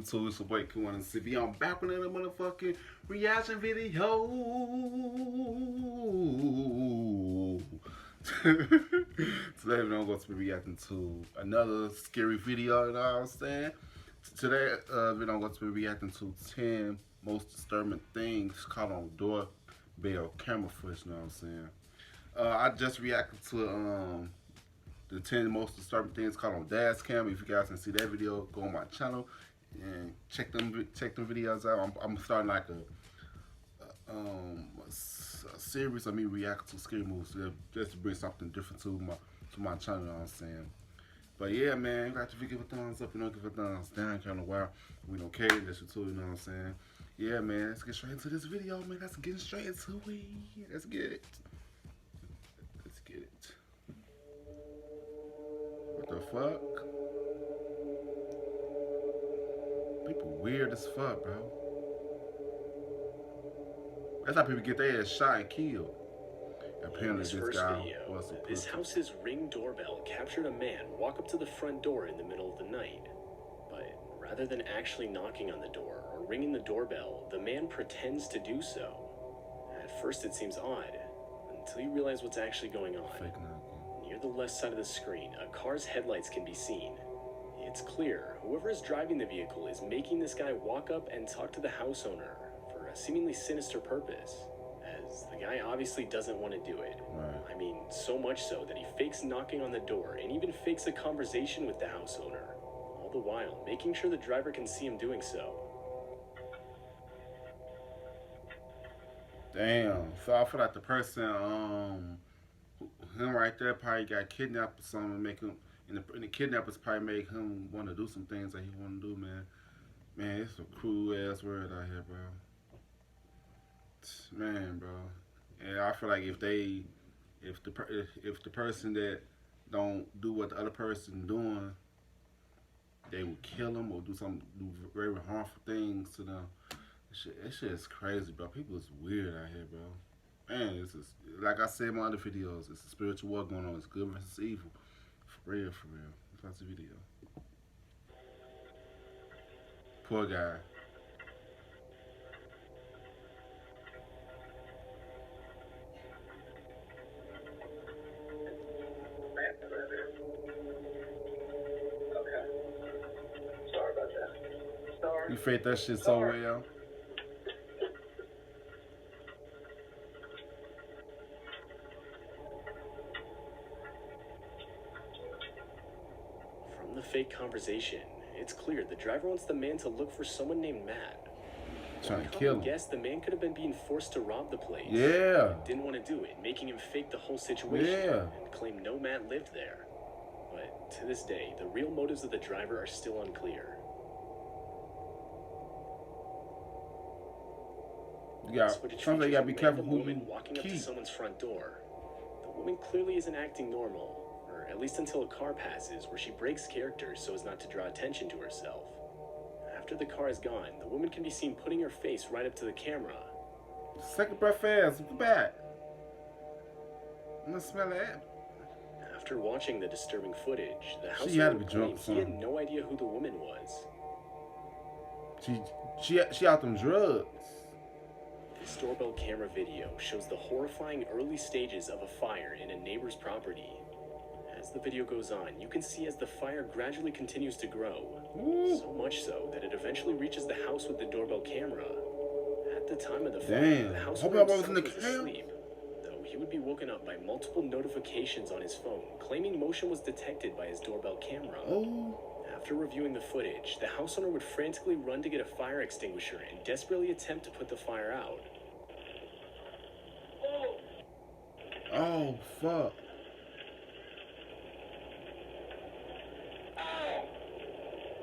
YouTube? It's your boy Q1CV. I'm back with another motherfucking reaction video. Today we're going to be reacting to another scary video, you know what I'm saying? Today we're going to be reacting to 10 most disturbing things caught on doorbell camera footage, you know what I'm saying? I just reacted to the 10 most disturbing things caught on dash cam. If you guys can see that video, go on my channel and check them videos out. I'm starting like a series of me reacting to scary movies, just to bring something different to my channel. You know what I'm saying? But yeah, man, you got to give a thumbs up. You know, give a thumbs down. Kind of wild. We don't care. That's your tool. You know what I'm saying? Yeah, man. Let's get straight into this video, man. Let's get straight into it. Let's get it. Let's get it. What the fuck? People weird as fuck, bro. That's how people get their ass shot and killed. Apparently, this guy was a This house's Ring doorbell captured a man walk up to the front door in the middle of the night. But rather than actually knocking on the door or ringing the doorbell, the man pretends to do so. At first, it seems odd, until you realize what's actually going on. Fake knocking. Near the left side of the screen, a car's headlights can be seen. It's clear whoever is driving the vehicle is making this guy walk up and talk to the house owner for a seemingly sinister purpose, as the guy obviously doesn't want to do it. Right. I mean, so much so that he fakes knocking on the door and even fakes a conversation with the house owner, all the while making sure the driver can see him doing so. Damn. So I feel like the person, him right there probably got kidnapped or something, make him, and the kidnappers probably make him want to do some things that he want to do, man. Man, it's a cruel ass word out here, bro. Man, bro. And I feel like if the person that don't do what the other person doing, they would kill them or do very harmful things to them. That shit is crazy, bro. People is weird out here, bro. Man, this is, like I said in my other videos, it's a spiritual war going on. It's good versus evil. For real, for real. That's the video. Poor guy. You faked that shit so well. From the fake conversation, it's clear the driver wants the man to look for someone named Matt. Trying to kill him. Guess the man could have been being forced to rob the place. Yeah. Didn't want to do it, making him fake the whole situation and claim no Matt lived there. But to this day, the real motives of the driver are still unclear. Something you gotta be careful who you walking keep. Up to someone's front door. The woman clearly isn't acting normal, or at least until a car passes where she breaks character so as not to draw attention to herself. After the car is gone, the woman can be seen putting her face right up to the camera. Second breath fast, look back. I'm gonna smell that. After watching the disturbing footage, the house owner claimed he had no idea who the woman was. She out them drugs. This doorbell camera video shows the horrifying early stages of a fire in a neighbor's property. As the video goes on, you can see as the fire gradually continues to grow. Ooh. So much so that it eventually reaches the house with the doorbell camera. At the time of the fire, the house owner was asleep, though he would be woken up by multiple notifications on his phone, claiming motion was detected by his doorbell camera. Oh. After reviewing the footage, the house owner would frantically run to get a fire extinguisher and desperately attempt to put the fire out. Oh, fuck.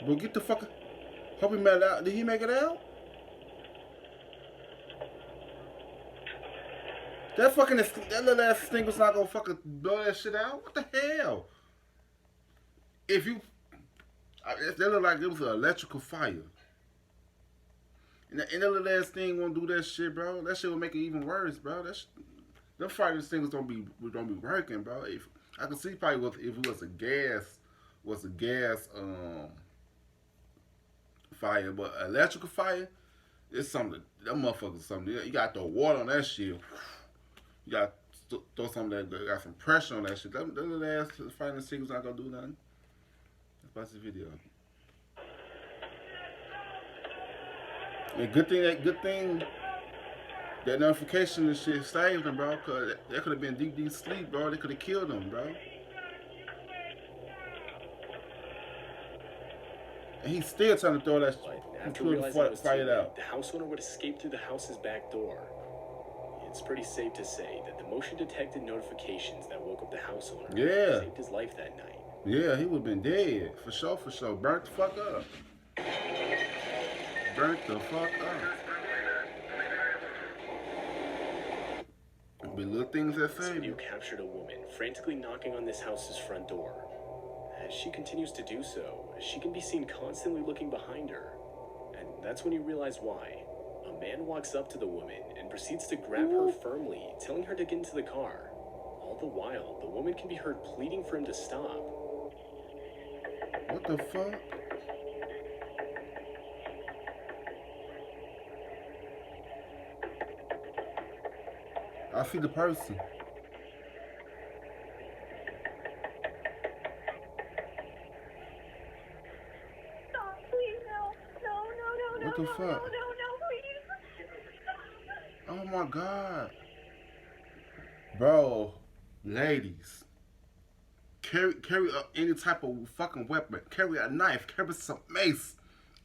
Bro, get the fuck. Hope he made it out. Did he make it out? That little ass thing was not gonna fucking blow that shit out. What the hell? If you, that looked like it was an electrical fire. And that little ass thing won't do that shit, bro. That shit will make it even worse, bro. Them fire things don't be working, bro. If I can see probably if it was a gas fire, but electrical fire, it's something. That motherfucker's something. You got to throw water on that shit. You got to throw something that got some pressure on that shit. That little ass fighting secrets not gonna do nothing. Let's watch the video. And good thing that notification and shit saved them, bro. Cause that could have been deep sleep, bro. They could have killed them, bro. And he's still trying to throw that shit. After realizing it was too late, the house owner would escape through the house's back door. It's pretty safe to say that the motion-detected notifications that woke up the house owner saved his life that night. Yeah, he would have been dead. For sure. Burnt the fuck up. Burnt the fuck up. There'll be little things that This save video you. captured a woman frantically knocking on this house's front door. As she continues to do so, she can be seen constantly looking behind her. And that's when you realize why. A man walks up to the woman and proceeds to grab her firmly, telling her to get into the car. All the while, the woman can be heard pleading for him to stop. What the fuck? I see the person. What the fuck? Oh my god. Bro, ladies. Carry any type of fucking weapon. Carry a knife. Carry some mace.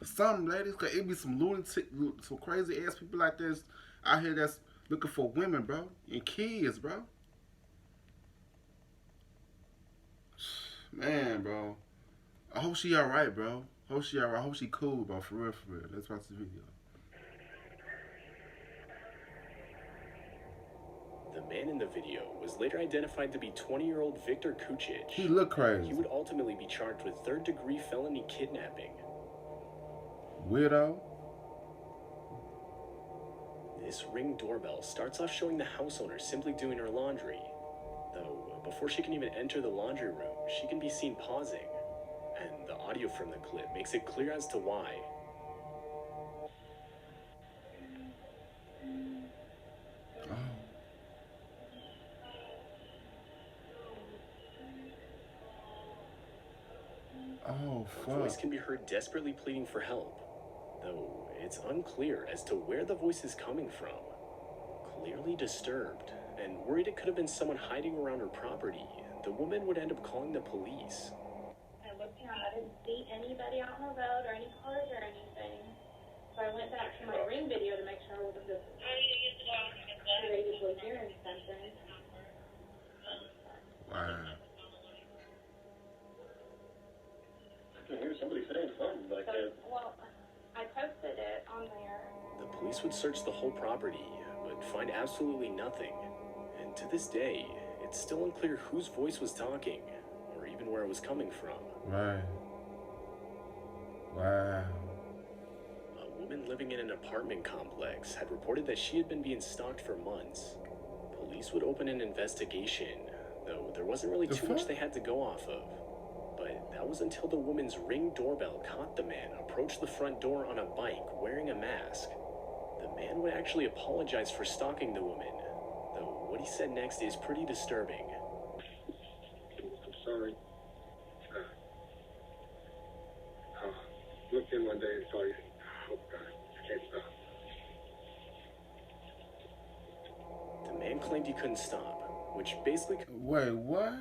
Some ladies, cause it be some lunatic, some crazy ass people like this out here that's looking for women, bro, and kids, bro. Man, bro. I hope she alright, bro. Hope she alright. Hope she cool, bro. For real. Let's watch the video. The man in the video was later identified to be 20-year-old Victor Kucic. He looked crazy. He would ultimately be charged with third-degree felony kidnapping. Weirdo. This Ring doorbell starts off showing the house owner simply doing her laundry. Though, before she can even enter the laundry room, she can be seen pausing. And the audio from the clip makes it clear as to why. Oh, Her fuck. voice can be heard desperately pleading for help, though it's unclear as to where the voice is coming from. Clearly disturbed, and worried it could have been someone hiding around her property, the woman would end up calling the police. I looked around, I didn't see anybody out on the road or any cars or anything. So I went back to my Ring video to make sure I wasn't just creatively hearing something. Wow. I hear somebody saying something like that. Well, I posted it on there. The police would search the whole property, but find absolutely nothing. And to this day, it's still unclear whose voice was talking, or even where it was coming from. Right. Wow. A woman living in an apartment complex had reported that she had been being stalked for months. Police would open an investigation, though there wasn't really too much they had to go off of. But that was until the woman's Ring doorbell caught the man approach the front door on a bike wearing a mask. The man would actually apologize for stalking the woman, though what he said next is pretty disturbing. I'm sorry. Looked in one day and saw you. Oh, God, I can't stop. The man claimed he couldn't stop, which basically... Wait, what?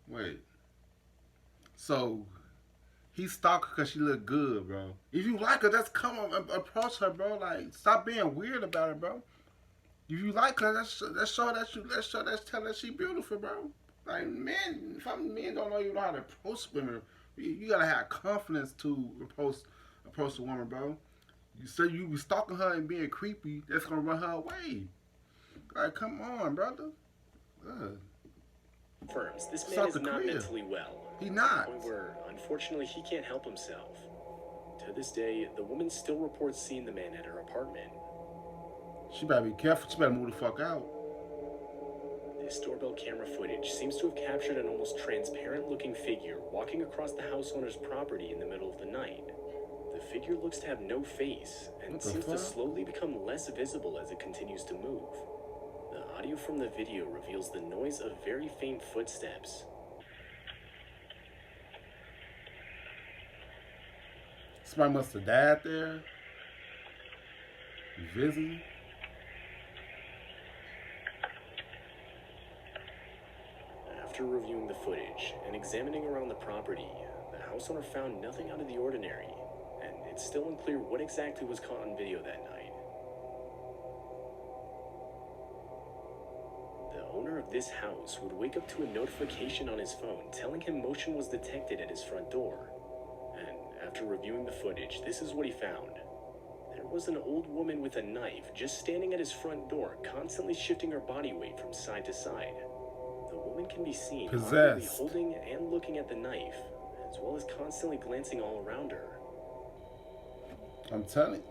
Wait. So, he stalked her because she looked good, bro. If you like her, just come on, approach her, bro. Like, stop being weird about it, bro. If you like her, let's tell her she beautiful, bro. Like, men, some men don't even know how to approach women. You gotta have confidence to approach a woman, bro. You say you be stalking her and being creepy, that's gonna run her away. Like, come on, brother. confirms this man is not mentally well. He not. To the point where, unfortunately, he can't help himself. To this day, the woman still reports seeing the man at her apartment. She better be careful. She better move the fuck out. This doorbell camera footage seems to have captured an almost transparent-looking figure walking across the house owner's property in the middle of the night. The figure looks to have no face and seems to slowly become less visible as it continues to move. The audio from the video reveals the noise of very faint footsteps. Somebody must have died there. Visiting. After reviewing the footage and examining around the property, the house owner found nothing out of the ordinary, and it's still unclear what exactly was caught on video that night. The owner of this house would wake up to a notification on his phone telling him motion was detected at his front door. And after reviewing the footage, this is what he found. There was an old woman with a knife just standing at his front door, constantly shifting her body weight from side to side. The woman can be seen awkwardly holding and looking at the knife, as well as constantly glancing all around her. I'm telling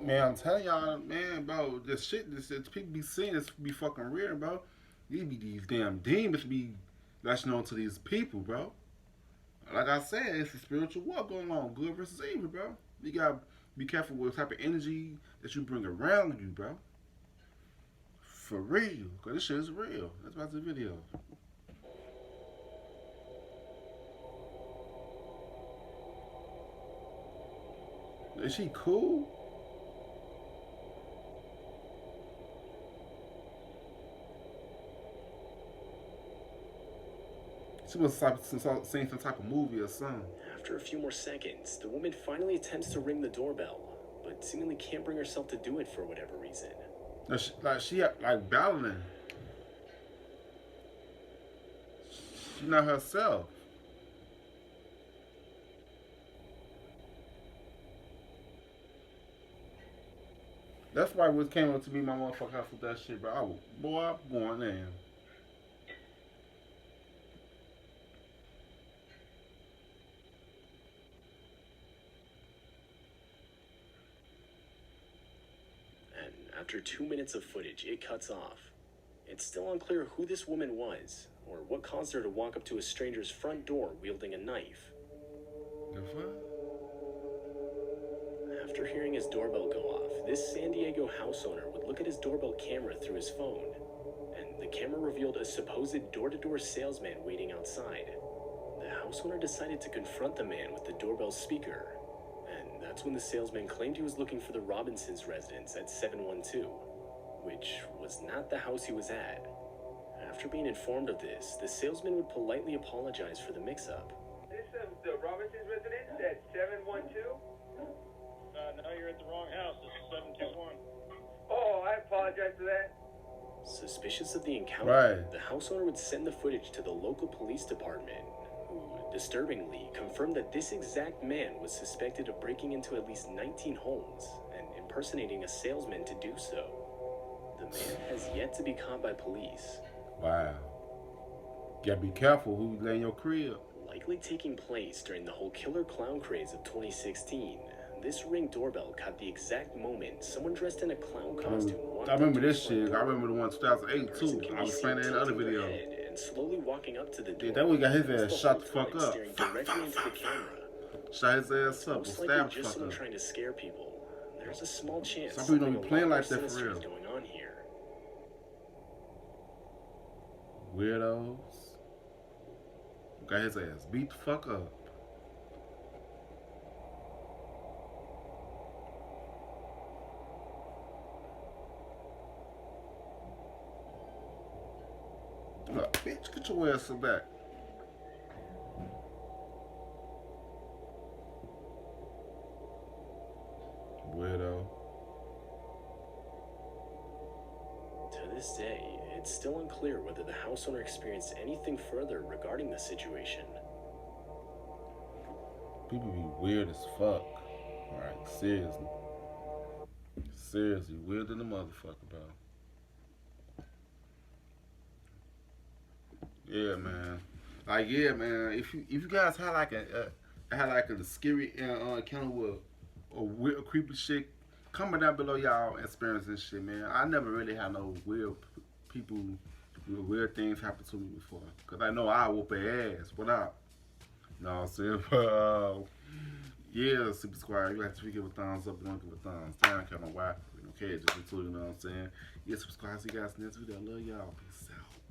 y'all, man, bro, this people be seeing this be fucking weird, bro. These damn demons be latching on to these people, bro. Like I said, it's a spiritual war going on, good versus evil, bro. You gotta be careful with the type of energy that you bring around you, bro. For real, cause this shit is real. That's about the video. Is she cool? She must have seen some type of movie or something. After a few more seconds, the woman finally attempts to ring the doorbell, but seemingly can't bring herself to do it for whatever reason. She battling. She not herself. That's why it came up to me, my motherfucker house with that shit, bro. I'm going in. And after 2 minutes of footage, it cuts off. It's still unclear who this woman was, or what caused her to walk up to a stranger's front door wielding a knife. The fuck? After hearing his doorbell go off, this San Diego house owner would look at his doorbell camera through his phone, and the camera revealed a supposed door-to-door salesman waiting outside. The house owner decided to confront the man with the doorbell speaker, and that's when the salesman claimed he was looking for the Robinsons' residence at 712, which was not the house he was at. After being informed of this, the salesman would politely apologize for the mix-up. This is the Robinsons' residence at 712? No, you're at the wrong house. This is 721. Oh, I apologize for that. Suspicious of the encounter, the house owner would send the footage to the local police department, who, disturbingly, confirmed that this exact man was suspected of breaking into at least 19 homes and impersonating a salesman to do so. The man has yet to be caught by police. Wow. Gotta be careful who you lay in your crib. Likely taking place during the whole killer clown craze of 2016, this Ring doorbell caught the exact moment someone dressed in a clown costume walked I remember up to this the front shit. door. I remember the one 2008 too. I was playing that in the other video. And slowly walking up to the door. Yeah, that one got his the ass shot whole the fuck time up. staring directly into the camera. Shot his ass up and Most likely stabbed the just fuck someone up. trying to scare people. There's a small chance Some people don't something be a playing lot like more that for sinister is real. going on here. Weirdos. Got his ass beat the fuck up. Look, bitch, get your ass back. Weirdo. To this day, it's still unclear whether the house owner experienced anything further regarding the situation. People be weird as fuck. Alright, seriously. Seriously, weird than the motherfucker, bro. Yeah, man. Like, yeah, man. If you guys had like a scary encounter with a weird, creepy shit, comment down below y'all experience this shit, man. I never really had no weird people Weird things happened to me before. Because I know I whoop her ass. What up? You know what I'm saying? But, yeah, Super Squad, you like to give a thumbs up, you don't give a thumbs down. I don't care no why. We don't care, just into, you know what I'm saying? Yeah, Super Squad, see you guys next video. I love y'all. Peace out.